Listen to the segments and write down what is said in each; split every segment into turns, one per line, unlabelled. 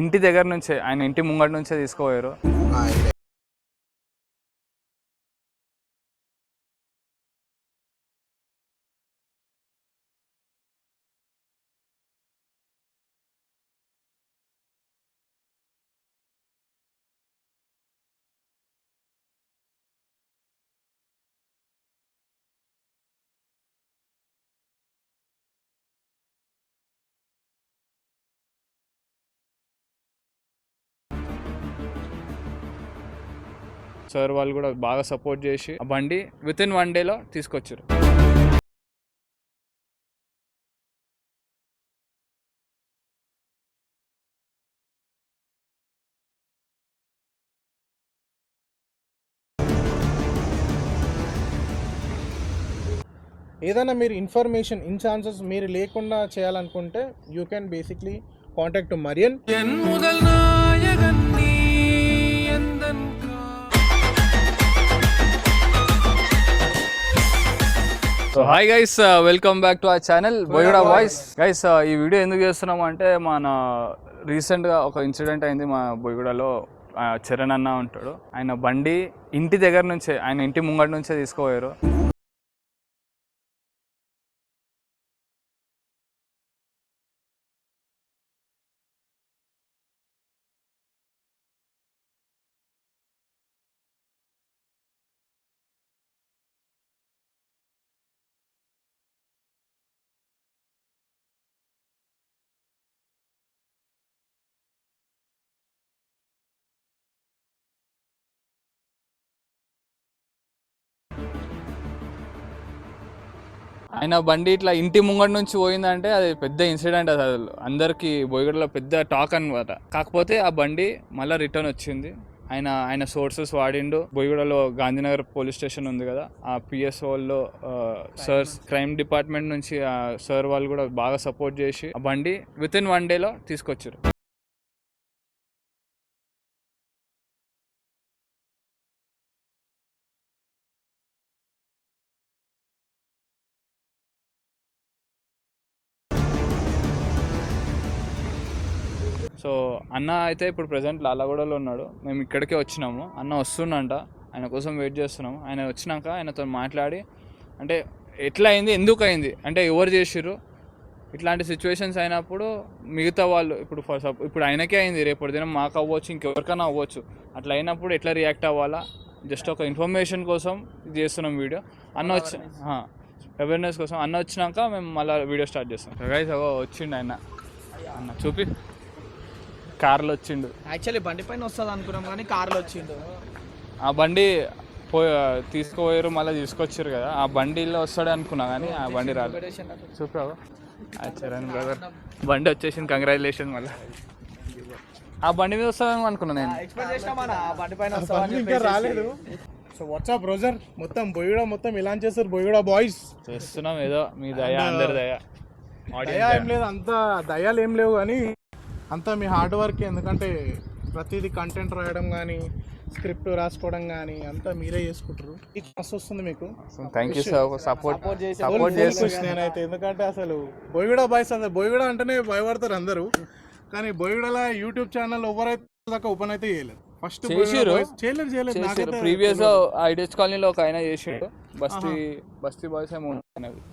ఇంటి దగ్గర నుంచే, ఆయన ఇంటి ముంగటి నుంచే తీసుకుపోయారు. సార్ వాళ్ళు కూడా బాగా సపోర్ట్ చేసి ఆ బండి వితిన్ 1 డేలో తీసుకొచ్చారు.
ఏదైనా మీరు ఇన్ఫర్మేషన్ ఇన్ ఛాన్సెస్ మీరు లేకుండా చేయాలనుకుంటే you can basically contact Marrion.
So hi guys, welcome back to our channel Boiguda voice. Guys, ఈ వీడియో ఎందుకు చేస్తున్నాము అంటే మన రీసెంట్గా ఒక ఇన్సిడెంట్ అయింది మా బోయిగూడలో. చరణ్ అన్న ఉంటాడు, ఆయన బండి ఇంటి దగ్గర నుంచే, ఆయన ఇంటి ముంగటి నుంచే తీసుకుపోయారు. ఆయన బండి ఇట్లా ఇంటి ముంగటి నుంచి పోయిందంటే అది పెద్ద ఇన్సిడెంట్. అసలు అందరికీ బోయిగూడలో పెద్ద టాక్ అనమాట. కాకపోతే ఆ బండి మళ్ళీ రిటర్న్ వచ్చింది. ఆయన సోర్సెస్ వాడిండు. బోయిగూడలో గాంధీనగర్ పోలీస్ స్టేషన్ ఉంది కదా, ఆ పిఎస్ఓల్లో సార్ క్రైమ్ డిపార్ట్మెంట్ నుంచి సార్ వాళ్ళు కూడా బాగా సపోర్ట్ చేసి ఆ బండి వితిన్ 1 డేలో తీసుకొచ్చారు. సో అన్న అయితే ఇప్పుడు ప్రజెంట్ లాలగూడలో ఉన్నాడు. మేము ఇక్కడికే వచ్చినాము. అన్న వస్తుండంట, ఆయన కోసం వెయిట్ చేస్తున్నాము. ఆయన వచ్చినాక ఆయనతో మాట్లాడి అంటే ఎట్లా అయింది, ఎందుకు అయింది, అంటే ఎవరు చేసిర్రు, ఇట్లాంటి సిచ్యువేషన్స్ అయినప్పుడు మిగతా వాళ్ళు ఇప్పుడు ఆయనకే అయింది, రేపటి దినం మాకు అవ్వచ్చు, ఇంకెవరికైనా అవ్వచ్చు. అట్లా అయినప్పుడు ఎట్లా రియాక్ట్ అవ్వాలా, జస్ట్ ఒక ఇన్ఫర్మేషన్ కోసం చేస్తున్నాం వీడియో. అన్న వచ్చి అవేర్నెస్ కోసం అన్న వచ్చినాక మేము మళ్ళీ వీడియో స్టార్ట్ చేస్తాం. గైస్ వచ్చిండు ఆయన, అన్న చూపి కార్లో వచ్చిండు.
యాక్చువల్లీ బండి పైన వస్తుంది అనుకున్నాం కానీ కార్లో వచ్చిండు.
ఆ బండి తీసుకుపోయారు, మళ్ళీ తీసుకొచ్చారు కదా, ఆ బండిలో వస్తాడు అనుకున్నా కానీ ఆ బండి రాలేదు. చూపావు చరణ్ బ్రదర్ బండి వచ్చేసింది, కంగ్రాచులేషన్. మళ్ళీ ఆ బండి మీద వస్తాను అనుకున్నా నేను,
ఇంకా రాలేదు. సో వాట్సాప్ రోజర్ మొత్తం బోయిగూడ మొత్తం ఇలా చేస్తారు. బోయిగూడ బాయ్స్
చేస్తున్నాం ఏదో, మీ దయ, అందరి దయ.
ఏం లేదు, అంత దయాలు ఏం లేవు కానీ అంతా మీ హార్డ్ వర్క్. ఎందుకంటే ప్రతిదీ కంటెంట్ రాయడం కానీ స్క్రిప్ట్ రాసుకోవడం కానీ అంతా మీరే చేసుకుంటారు. మస్తు వస్తుంది మీకు.
థ్యాంక్ యూ సార్, సపోర్ట్ చేసి
నేనైతే. ఎందుకంటే అసలు బోయిగూడ బాయ్స్, అసలు బోయిగూడ అంటేనే భయపడతారు అందరూ, కానీ బోయిగూడలో యూట్యూబ్ ఛానల్ ఎవరైతే దాకా ఓపెన్ అయితే చేయలేదు. ఫస్ట్ చేయలేదు.
ప్రీవియస్ ఐడియస్ కాలనీలో ఒక ఆయన చేసాడు, బస్తీ బాయ్స్ ఏమో.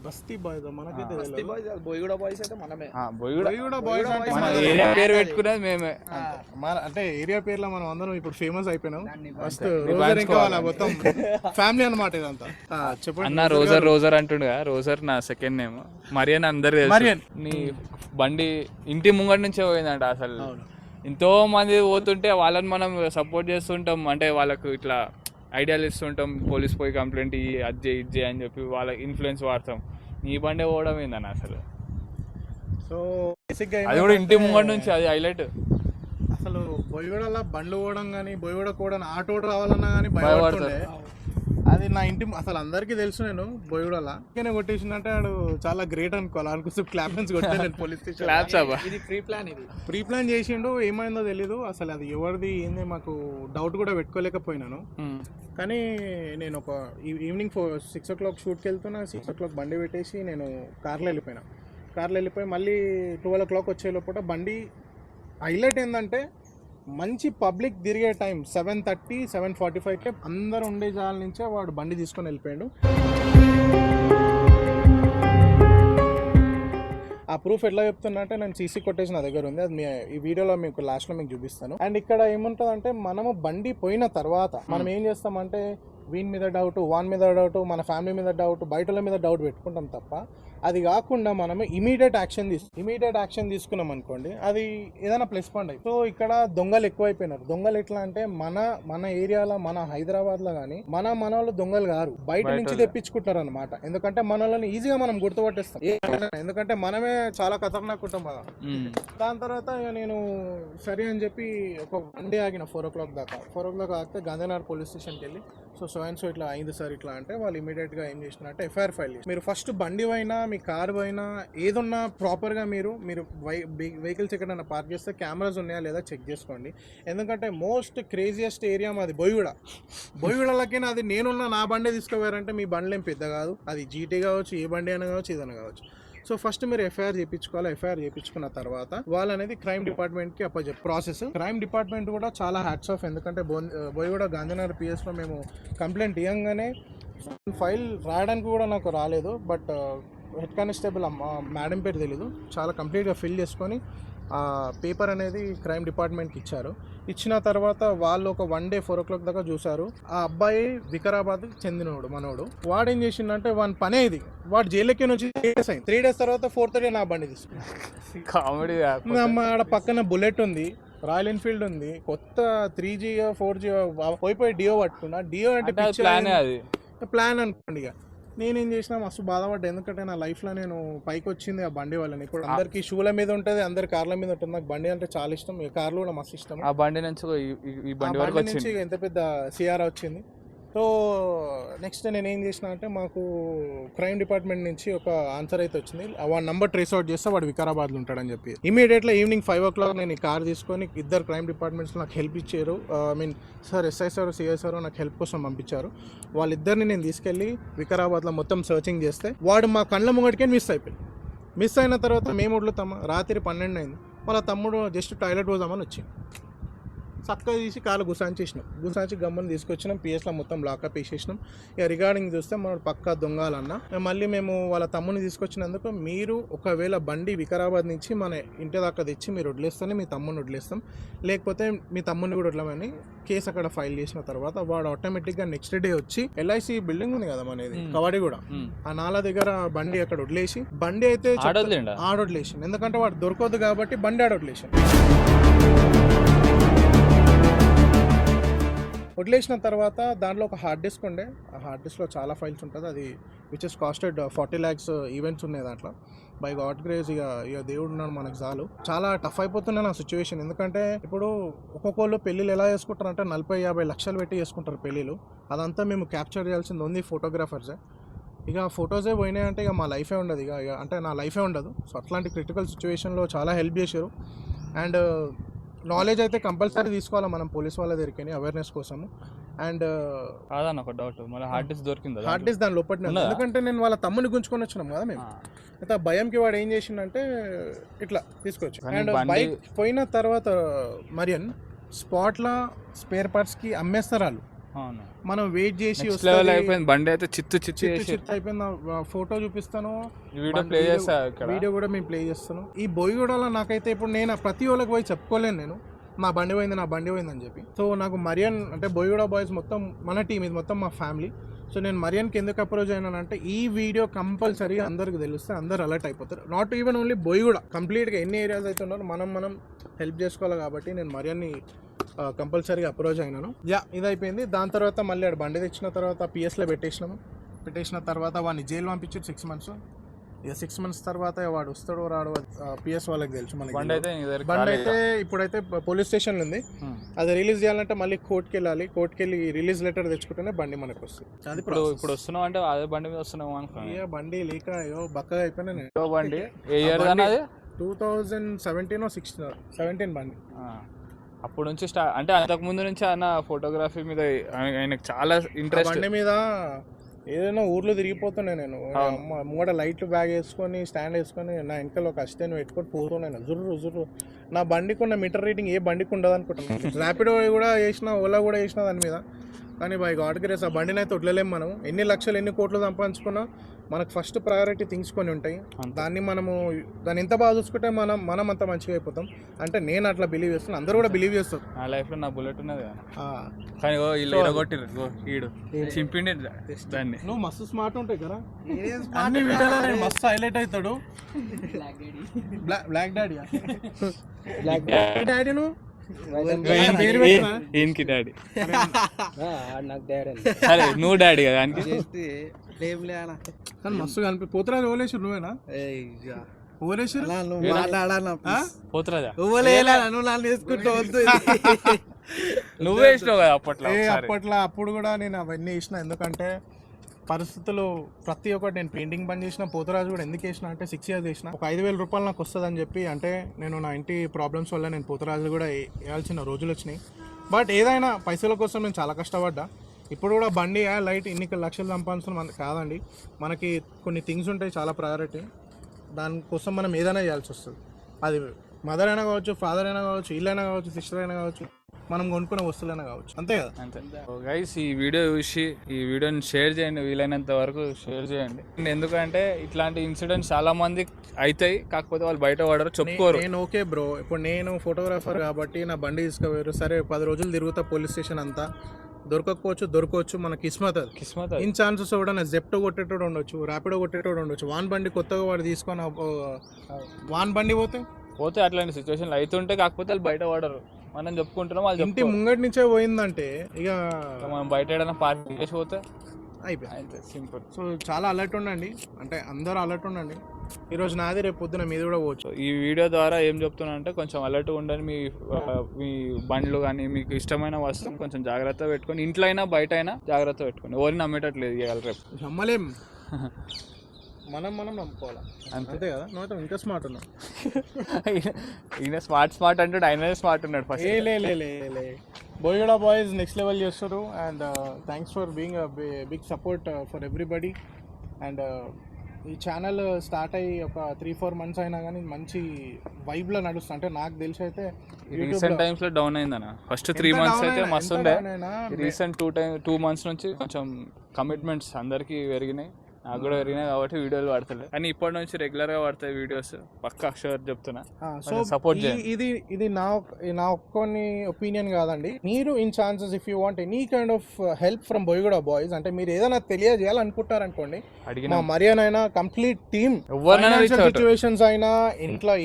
బస్తీ బాయ్స్ మనకైతే
బోయిగూడ బాయ్స్ అయితే మనమే.
బోయిగూడ బాయ్స్ అంటే
మన ఏరియా పేరు పెట్టుకునేది మేమే.
అంటే ఏరియా పేర్లో మనం అందరం ఇప్పుడు ఫేమస్ అయిపోయినాం. ఫస్ట్ మొత్తం ఫ్యామిలీ అన్నమాట ఇదంతా. చెప్పండి
అన్న. రోజర్ అంటుండగా, రోజర్ నా సెకండ్ నేమ్. మరియన్ అందరు నీ బండి ఇంటి ముంగటి నుంచే పోయిందంట. అసలు ఎంతో మంది పోతుంటే వాళ్ళని మనం సపోర్ట్ చేస్తుంటాం, అంటే వాళ్ళకు ఇట్లా ఐడియాలు ఇస్తుంటాం, పోలీస్ పోయి కంప్లైంట్ ఇయ్యి, అది ఇది అని చెప్పి వాళ్ళ ఇన్ఫ్లుయెన్స్ వాడతాం. నీ బండే పోవడం ఏందన్న అసలు.
సో బేసిక్గా
అది కూడా ఇంటి ముంగటి నుంచి, అది హైలైట్.
అసలు బోయిగూడలో బండ్లు పోవడం కానీ, బోయిగూడ కూడా ఆటో రావాలన్నా కానీ భయపడుతుండే. అది నా ఇంటి అసలు అందరికీ తెలుసు. నేను బోయిగూడలా కొట్టేసిందంటే ఆడు చాలా గ్రేట్ అనుకోవాలి. అనుకుంటే క్లాప్స్ కొట్టాను పోలీస్ స్టేషన్. ప్రీ ప్లాన్ చేసిండు, ఏమైందో తెలీదు. అసలు అది ఎవరిది ఏంది మాకు డౌట్ కూడా పెట్టుకోలేకపోయినాను. కానీ నేను ఒక ఈవినింగ్ 6 o'clock షూట్కి వెళ్తున్నా. 6 o'clock బండి పెట్టేసి నేను కార్లో వెళ్ళిపోయి మళ్ళీ 12 o'clock వచ్చే లోపల బండి హైలైట్ ఏంటంటే మంచి పబ్లిక్ తిరిగే టైం 7:30 7:45కి అందరు ఉండే జాల నుంచే వాడు బండి తీసుకొని వెళ్ళిపోయాడు. ఆ ప్రూఫ్ ఎట్లా చెప్తున్నా అంటే నేను సీసీ కొట్టేసి నా దగ్గర ఉంది, అది ఈ వీడియోలో మీకు లాస్ట్లో మీకు చూపిస్తాను. అండ్ ఇక్కడ ఏముంటుందంటే మనము బండి పోయిన తర్వాత మనం ఏం చేస్తామంటే వీని మీద డౌట్, వాన్ మీద డౌట్, మన ఫ్యామిలీ మీద డౌట్, బయటల మీద డౌట్ పెట్టుకుంటాం తప్ప అది కాకుండా మనము ఇమీడియట్ యాక్షన్ తీసుకున్నాం అనుకోండి అది ఏదైనా ప్లస్ పాయింట్ అయ్యి. సో ఇక్కడ దొంగలు ఎక్కువైపోయినారు. దొంగలు ఎట్లా అంటే మన ఏరియాలో మన హైదరాబాద్లో కానీ మన వాళ్ళు దొంగలు కాదు, బయట నుంచి తెప్పించుకుంటారు అనమాట. ఎందుకంటే మనల్ని ఈజీగా మనం గుర్తుపట్టేస్తాం, ఎందుకంటే మనమే చాలా ఖతర్నాక్ ఉంటాం కదా. దాని తర్వాత నేను సరే అని చెప్పి ఒక బండి ఆగిన 4 o'clock దాకా. 4 o'clock ఆగితే గాంధీనగర్ పోలీస్ స్టేషన్కి వెళ్ళి సో ఇట్లా అయింది సార్ ఇట్లా అంటే వాళ్ళు ఇమీడియట్గా ఏం చేసినారంటే ఎఫ్ఐఆర్ ఫైల్ చేసి, మీరు ఫస్ట్ బండి అయినా మీ కార్ అయినా ఏదున్నా ప్రాపర్గా మీరు వెహికల్స్ ఎక్కడైనా పార్క్ చేస్తే కెమెరాస్ ఉన్నాయా లేదా చెక్ చేసుకోండి. ఎందుకంటే మోస్ట్ క్రేజియస్ట్ ఏరియా మాది బోయిగూడలకి అది నేనున్న నా బండి తీసుకుపోయారంటే మీ బండ్లు ఏం పెద్ద కాదు, అది జీటీ కావచ్చు, ఏ బండి అయినా కావచ్చు, ఏదైనా కావచ్చు. సో ఫస్ట్ మీరు ఎఫ్ఐఆర్ చేయించుకోవాలి. ఎఫ్ఐఆర్ చేయించుకున్న తర్వాత వాళ్ళనేది క్రైమ్ డిపార్ట్మెంట్కి అప్పచెప్పే ప్రాసెస్. క్రైమ్ డిపార్ట్మెంట్ కూడా చాలా హ్యాట్స్ ఆఫ్, ఎందుకంటే బోయిగూడ గాంధీనగర్ పిఎస్లో మేము కంప్లైంట్ ఇవ్వగానే ఫైల్ రాయడానికి కూడా నాకు రాలేదు, బట్ హెడ్ కానిస్టేబుల్ మేడం పేరు తెలీదు, చాలా కంప్లీట్గా ఫిల్ చేసుకొని ఆ పేపర్ అనేది క్రైమ్ డిపార్ట్మెంట్కి ఇచ్చారు. ఇచ్చిన తర్వాత వాళ్ళు ఒక 1 day 4 o'clock దాకా చూశారు. ఆ అబ్బాయి వికారాబాద్ చెందినోడు మనోడు. వాడు ఏం చేసిండంటే వాని పనే ఇది, వాడు జైలుకి వచ్చి 3 days అయింది. 3 days తర్వాత 4th day నా బండి తీసుకున్నాను.
కామెడీ.
ఆడ పక్కన బుల్లెట్ ఉంది, రాయల్ ఎన్ఫీల్డ్ ఉంది, కొత్త 3G 4G పోయి డియో పట్టుకున్నా. డియో అంటే ప్లాన్ అనుకోండి. ఇక నేనేం చేసినా మస్తు బాధపడ్డా, ఎందుకంటే నా లైఫ్లో నేను పైకి వచ్చింది ఆ బండి వాళ్ళని. ఇప్పుడు అందరికి షూల మీద ఉంటుంది, అందరి కార్ల మీద ఉంటుంది. నాకు బండి అంటే చాలా ఇష్టం, ఈ కార్లు కూడా మస్తు ఇష్టం.
ఆ బండి నుంచి
ఎంత పెద్ద సిఆర్ వచ్చింది. సో నెక్స్ట్ నేను ఏం చేసిన అంటే మాకు క్రైమ్ డిపార్ట్మెంట్ నుంచి ఒక ఆన్సర్ అయితే వచ్చింది, వాడి నెంబర్ ట్రేస్ అవుట్ చేస్తే వాడు వికారాబాద్లో ఉంటాడని చెప్పి. ఇమీడియట్గా ఈవినింగ్ 5 o'clock నేను ఈ కార్ తీసుకొని ఇద్దరు క్రైమ్ డిపార్ట్మెంట్స్లో నాకు హెల్ప్ ఇచ్చారు. Sir SI sir CI sir నాకు హెల్ప్ కోసం పంపించారు. వాళ్ళిద్దరిని నేను తీసుకెళ్ళి వికారాబాద్లో మొత్తం సర్చింగ్ చేస్తే వాడు మా కళ్ళ ముంగడికే మిస్ అయిన తర్వాత మేము వదులుతామా, రాత్రి 12 అయింది. వాళ్ళ తమ్ముడు జస్ట్ టాయిలెట్ పోదామని వచ్చింది, చక్కగా తీసి కాలు గుసాంచి గమ్మని తీసుకొచ్చినాం. పిఎస్లో మొత్తం లాకప్ వేసేసినాం. ఇక రిగార్డింగ్ చూస్తే మనం పక్కా దొంగలన్న. మళ్ళీ మేము వాళ్ళ తమ్ముని తీసుకొచ్చినందుకు, మీరు ఒకవేళ బండి వికారాబాద్ నుంచి మన ఇంటి దాకా తెచ్చి మీరు వదిలేస్తేనే మీ తమ్ముని వదిలేస్తాం, లేకపోతే మీ తమ్ముని కూడా వదలమని కేసు అక్కడ ఫైల్ చేసిన తర్వాత వాడు ఆటోమేటిక్గా నెక్స్ట్ డే వచ్చి ఎల్ఐసి బిల్డింగ్ ఉంది కదా మనది కవాడి కూడా, ఆ నాలా దగ్గర బండి అక్కడ వదిలేసి, బండి అయితే ఆడొదిలేసి, ఎందుకంటే వాడు దొరకదు కాబట్టి బండి ఆడొదిలేసి వదిలేసిన తర్వాత దాంట్లో ఒక హార్డ్ డిస్క్ ఉండే. ఆ హార్డ్ డిస్క్లో చాలా ఫైల్స్ ఉంటుంది, అది which is costed 40 lakhs events ఉన్నాయి దాంట్లో. బై గాడ్ గ్రేస్ ఇక దేవుడు ఉన్నాడు మనకు చాలు. చాలా టఫ్ అయిపోతున్నాయి నా సిచ్యువేషన్, ఎందుకంటే ఇప్పుడు ఒక్కొక్కళ్ళు పెళ్ళిళ్ళు ఎలా చేసుకుంటారు అంటే 40-50 లక్షలు పెట్టి చేసుకుంటారు పెళ్ళిళ్ళు. అదంతా మేము క్యాప్చర్ చేయాల్సింది ఉంది ఫోటోగ్రాఫర్సే. ఇక ఫొటోసే పోయినాయంటే ఇక మా లైఫే ఉండదు, ఇక అంటే నా లైఫే ఉండదు. సో అట్లాంటి క్రిటికల్ సిచ్యువేషన్లో చాలా హెల్ప్ చేశారు. అండ్ నాలెడ్జ్ అయితే కంపల్సరీ తీసుకోవాలి మనం పోలీస్ వాళ్ళ దగ్గరికి అవేర్నెస్ కోసము. అండ్
కాదన్న ఒక డౌట్, మళ్ళీ హార్డ్ డిస్క్ దొరికింది.
హార్డ్ డిస్క్ దాని లోపల, ఎందుకంటే నేను వాళ్ళ తమ్ముని గుంజుకొని వచ్చినాం కదా మేము. అయితే ఆ భయంకి వాడు ఏం చేసిండంటే ఇట్లా తీసుకొచ్చి, అండ్ బైక్ పోయిన తర్వాత మరియన్ స్పాట్లో స్పేర్ పార్ట్స్కి అమ్మేస్తారు వాళ్ళు. మనం వెయిట్ చేసి
బండి అయితే చిత్తు
అయిపోయింది. ఫోటో చూపిస్తాను, వీడియో కూడా మేము ప్లే చేస్తాను. ఈ బోయిగూడలో నాకైతే ఇప్పుడు నేను ప్రతి వాళ్ళకి పోయి చెప్పుకోలేను నేను నా బండి పోయింది అని చెప్పి. సో నాకు మరియన్ అంటే బోయిగూడ బాయ్స్ మొత్తం మన టీం, ఇది మొత్తం మా ఫ్యామిలీ. సో నేను మరియన్కి ఎందుకు అప్రోచ్ అయినానంటే ఈ వీడియో కంపల్సరీగా అందరికి తెలిస్తే అందరు అలర్ట్ అయిపోతారు. నాట్ ఈవెన్ ఓన్లీ బోయిగూడ, కంప్లీట్గా ఎన్ని ఏరియాస్ అయితే ఉన్నారో మనం హెల్ప్ చేసుకోవాలి. కాబట్టి నేను మరియన్ని కంపల్సరీగా అప్రోచ్ అయినాను. ఇది అయిపోయింది. దాని తర్వాత మళ్ళీ ఆడు బండి తెచ్చిన తర్వాత పిఎస్లో పెట్టేసిన తర్వాత వాడిని జైలు పంపించారు 6 months. ఇక 6 months తర్వాత వాడు వస్తాడో రాడు పిఎస్ వాళ్ళకి తెలుసు. మనకి బండి అయితే ఇప్పుడైతే పోలీస్ స్టేషన్లో ఉంది, అది రిలీజ్ చేయాలంటే మళ్ళీ కోర్టుకి వెళ్ళాలి. కోర్టుకి వెళ్ళి రిలీజ్ లెటర్ తెచ్చుకుంటేనే బండి మనకు వస్తుంది. అది
ఇప్పుడు వస్తున్నాం అంటే అదే బండి మీద వస్తున్నాం అనుకో.
ఇక బండి లేక బక్కగా అయిపోయినా నేను.
బండి
2017 or 17 బండి.
అప్పుడు నుంచి అంటే అంతకు ముందు నుంచి ఆయన ఫోటోగ్రఫీ మీద ఆయనకు చాలా ఇంట్రెస్ట్.
బండి మీద ఏదైనా ఊర్లో తిరిగిపోతుండే నేను ముంగట లైట్లు బ్యాగ్ వేసుకొని స్టాండ్ వేసుకొని నా వెనకాల ఒక అసిస్టెంట్ పెట్టుకొని పోతున్నాను జుర్రు నా బండికి ఉన్న మీటర్ రీడింగ్ ఏ బండికి ఉండదు అనుకుంటున్నాను. ర్యాపిడో కూడా వేసిన, ఓలా కూడా వేసిన దాని మీద. కానీ బై గాడ్ గ్రేస్ ఆ బండిని అయితే వదలలేము మనం. ఎన్ని లక్షలు ఎన్ని కోట్లు సంపాదించుకున్నా మనకు ఫస్ట్ ప్రయారిటీ థింగ్స్ కొన్ని ఉంటాయి. దాన్ని దాన్ని ఎంత బాగా చూసుకుంటే మనం అంత మంచిగా అయిపోతాం. అంటే నేను అట్లా బిలీవ్ చేస్తాను, అందరూ కూడా బిలీవ్ చేస్తారు.
నా లైఫ్లో నా బుల్లెట్ ఉన్నది కదా, కానీ వీళ్ళు ఎరగొట్టిర్రు, ఈడు చింపిండి దాన్ని.
నువ్వు మస్తు స్మార్ట్ ఉంటాయి కదా, అన్ని వీడియోలో మస్తు హైలైట్ అవుతాడు. బ్లాక్ డాడీ డాడీ నువ్వు
ఈయనకి డాడీ, సరే నువ్వు డాడీ కదా దానికి.
కానీ మస్తు కనిపి పోతురాజు ఓలేశ్వరు నువ్వేనా? ఓలేశ్వరు
పోతురాజా
నువ్వే వేసినావు కదా అప్పట్లో. అప్పుడు కూడా నేను అవన్నీ వేసిన, ఎందుకంటే పరిస్థితులు ప్రతి ఒక్కటి. నేను పెయింటింగ్ బంద్ చేసిన, పోతురాజు కూడా ఎందుకు వేసిన అంటే 6 years వేసిన. ఒక 5,000 రూపాయలు నాకు వస్తుందని చెప్పి, అంటే నేను నా ఇంటి ప్రాబ్లమ్స్ వల్ల నేను పోతురాజు కూడా వేయాల్సిన రోజులు వచ్చినాయి. బట్ ఏదైనా పైసల కోసం నేను చాలా కష్టపడ్డా. ఇప్పుడు కూడా బండి లైట్ ఇన్ని లక్షలు సంపాదించడం కాదండి, మనకి కొన్ని థింగ్స్ ఉంటాయి చాలా ప్రయారిటీ. దానికోసం మనం ఏదైనా చేయాల్సి వస్తుంది. అది మదర్ అయినా కావచ్చు, ఫాదర్ అయినా కావచ్చు, ఇల్లైనా కావచ్చు, సిస్టర్ అయినా కావచ్చు, మనం కొనుక్కునే వస్తువులైనా కావచ్చు, అంతే కదా.
అంతే గైస్, ఈ వీడియో చూసి ఈ వీడియోని షేర్ చేయండి, వీలైనంత వరకు షేర్ చేయండి. ఎందుకంటే ఇట్లాంటి ఇన్సిడెంట్స్ చాలా మంది అవుతాయి, కాకపోతే వాళ్ళు బయట పడరు, చెప్పుకోరు.
నేను ఓకే బ్రో, ఇప్పుడు నేను ఫోటోగ్రాఫర్ కాబట్టి నా బండి తీసుకుపోయారు, సరే 10 రోజులు తిరుగుతా పోలీస్ స్టేషన్ అంతా, దొరకవచ్చు, మన కిస్మత్ ఇన్ ఛాన్సెస్ కూడా నా జెప్టో కొట్టేటోడు ఉండొచ్చు, ర్యాపిడో కొట్టేటోడు ఉండొచ్చు. వాన్ బండి కొత్తగా వాడు తీసుకొని వాన్ బండి పోతే
అట్లాంటి సిచ్యువేషన్లు అవుతుంటే, కాకపోతే వాళ్ళు బయట పడరు. మనం చెప్పుకుంటున్నాం, వాళ్ళు
ఇంటి ముంగటి నుంచే పోయిందంటే ఇక
మనం బయట ఏదైనా పార్టీ చేసి పోతే
అయిపోయింది, సింపుల్. సో చాలా అలర్ట్ ఉండండి, అంటే అందరూ అలర్ట్ ఉండండి. ఈరోజు నాది, రేపు పొద్దున మీది కూడా పోవచ్చు.
ఈ వీడియో ద్వారా ఏం చెప్తున్నా అంటే, కొంచెం అలర్ట్ ఉండండి. మీ బండ్లు కానీ మీకు ఇష్టమైన వస్తువులు కొంచెం జాగ్రత్త పెట్టుకొని, ఇంట్లో అయినా బయట అయినా జాగ్రత్త పెట్టుకోండి. ఎవరిని నమ్మేటట్లేదు ఇవాళ రేపు,
నమ్మలేం. మనం నమ్ముకోవాలి, అంతే కదా. నువ్వు ఇంకా స్మార్ట్ ఉన్నావు.
ఈయన స్మార్ట్ అంటాడు, ఆయన స్మార్ట్ ఉన్నాడు ఫస్ట్.
లే బోయిగూడ బాయ్స్ నెక్స్ట్ లెవెల్ చేస్తారు. And thanks for being big support for everybody. And ఈ ఛానల్ స్టార్ట్ అయ్యి ఒక 3-4 months అయినా కానీ మంచి వైబ్లో నడుస్తుంది. అంటే నాకు తెలిసి అయితే
రీసెంట్ టైమ్స్ లో డౌన్ అయిందన్న. ఫస్ట్ 3 months అయితే మస్తు ఉండే, రీసెంట్ 2 months నుంచి కొంచెం కమిట్మెంట్స్ అందరికి పెరిగినాయి, నాకు కూడా పెరిగినాయి కాబట్టి వీడియోలు పడతలేదు. కానీ ఇప్పటి నుంచి రెగ్యులర్ గా పడతాయి వీడియోస్, పక్కా షూర్ చెప్తున్నా. సపోర్ట్ చేయండి.
ఇది నా ఒక్కని ఒపీనియన్ కాదండి. మీరు in chances if you want any kind of help from Boiguda boys, అంటే మీరు ఏదైనా తెలియజేయాలనుకుంటారనుకోండి, మా మరియన్ అయినా కంప్లీట్ టీమ్, సిచ్యువేషన్స్ అయినా, ఇంట్లో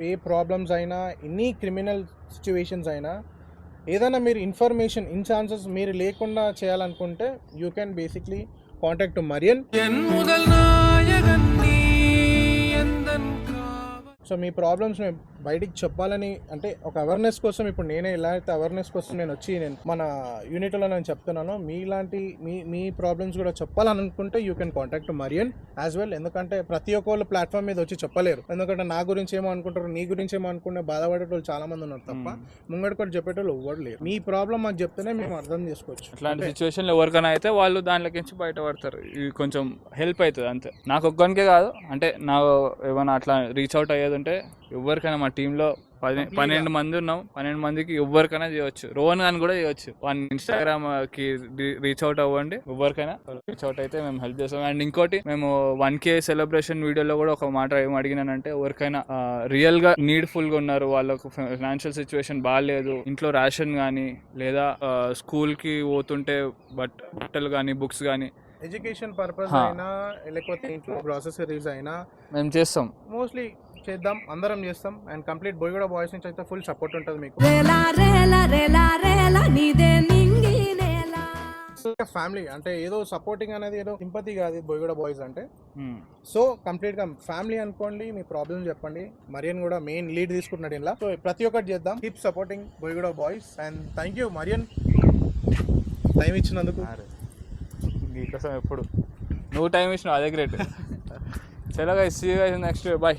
ఏ ప్రాబ్లమ్స్ అయినా, ఎనీ క్రిమినల్ సిచ్యువేషన్స్ అయినా, ఏదైనా మీరు ఇన్ఫర్మేషన్ ఇన్ ఛాన్సెస్ మీరు లేకుండా చేయాలనుకుంటే you can basically contact Marrion. So me problems మేము బయటికి చెప్పాలని, అంటే ఒక అవేర్నెస్ కోసం, ఇప్పుడు నేనే ఎలా అయితే అవేర్నెస్ కోసం నేను మన యూనిట్లో నేను చెప్తున్నాను, మీలాంటి మీ ప్రాబ్లమ్స్ కూడా చెప్పాలని అనుకుంటే you can contact Marrion as well. ఎందుకంటే ప్రతి ఒక్కళ్ళు ప్లాట్ఫామ్ మీద వచ్చి చెప్పలేరు, ఎందుకంటే నా గురించి ఏమో అనుకుంటారు, నీ గురించి ఏమో అనుకుంటే బాధపడేటోళ్ళు చాలా మంది ఉన్నారు తప్ప ముంగడికి కూడా చెప్పేటోళ్ళు ఎవ్వరు లేరు. మీ ప్రాబ్లం మాకు చెప్తేనే మేము అర్థం చేసుకోవచ్చు.
ఇట్లాంటి సిచ్యువేషన్లో ఎవరికైనా అయితే వాళ్ళు దాంట్లోకి నుంచి బయటపడతారు. ఇవి కొంచెం హెల్ప్ అవుతుంది అంతే. నాకు ఒక్కనికే కాదు, అంటే నా ఏమైనా అట్లా రీచ్ అవుట్ అయ్యేది ఉంటే ఎవరికైనా, మా టీంలో 12 మంది ఉన్నాం, 12 మందికి ఎవరికైనా చేయవచ్చు. రోహన్ గాని కూడా చేయవచ్చు. వాళ్ళ ఇన్స్టాగ్రామ్ కి రీచ్ అవుట్ అవ్వండి, ఎవరికైనా రీచ్ అవుట్ అయితే మేము హెల్ప్ చేస్తాం. అండ్ ఇంకోటి, మేము 1K సెలబ్రేషన్ వీడియోలో కూడా ఒక మాట ఏం అడిగినానంటే, ఎవరికైనా రియల్ గా నీడ్ఫుల్ గా ఉన్నారు, వాళ్ళకు ఫైనాన్షియల్ సిచ్యువేషన్ బాగాలేదు, ఇంట్లో రేషన్ కానీ, లేదా స్కూల్ కి పోతుంటే బట్టలు కానీ, బుక్స్ కానీ,
ఎడ్యుకేషన్ పర్పస్ అయినా, లేకపోతే ఇంట్లో గ్రాసరీస్ అయినా
మేము చేస్తాం.
మోస్ట్లీ చేద్దాం, అందరం చేస్తాం. అండ్ కంప్లీట్ బోయిగూడ బాయ్స్ నుంచి అయితే ఫుల్ సపోర్ట్ ఉంటుంది మీకు. ఫ్యామిలీ అంటే ఏదో సపోర్టింగ్ అనేది ఏదో సింపతి కాదు బోయిగూడ బాయ్స్ అంటే. సో కంప్లీట్ గా ఫ్యామిలీ అనుకోండి, మీ ప్రాబ్లమ్ చెప్పండి. మరియన్ కూడా మెయిన్ లీడ్ తీసుకుంటున్నాడు ఇలా. సో ప్రతి ఒక్కటి చేద్దాం. Keep supporting Boiguda boys. And thank you Marian, time ఇచ్చినందుకు.
నీకోసం ఎప్పుడు నువ్వు టైం ఇచ్చినావు, అదే గ్రేట్. చలో guys, see you guys next, by.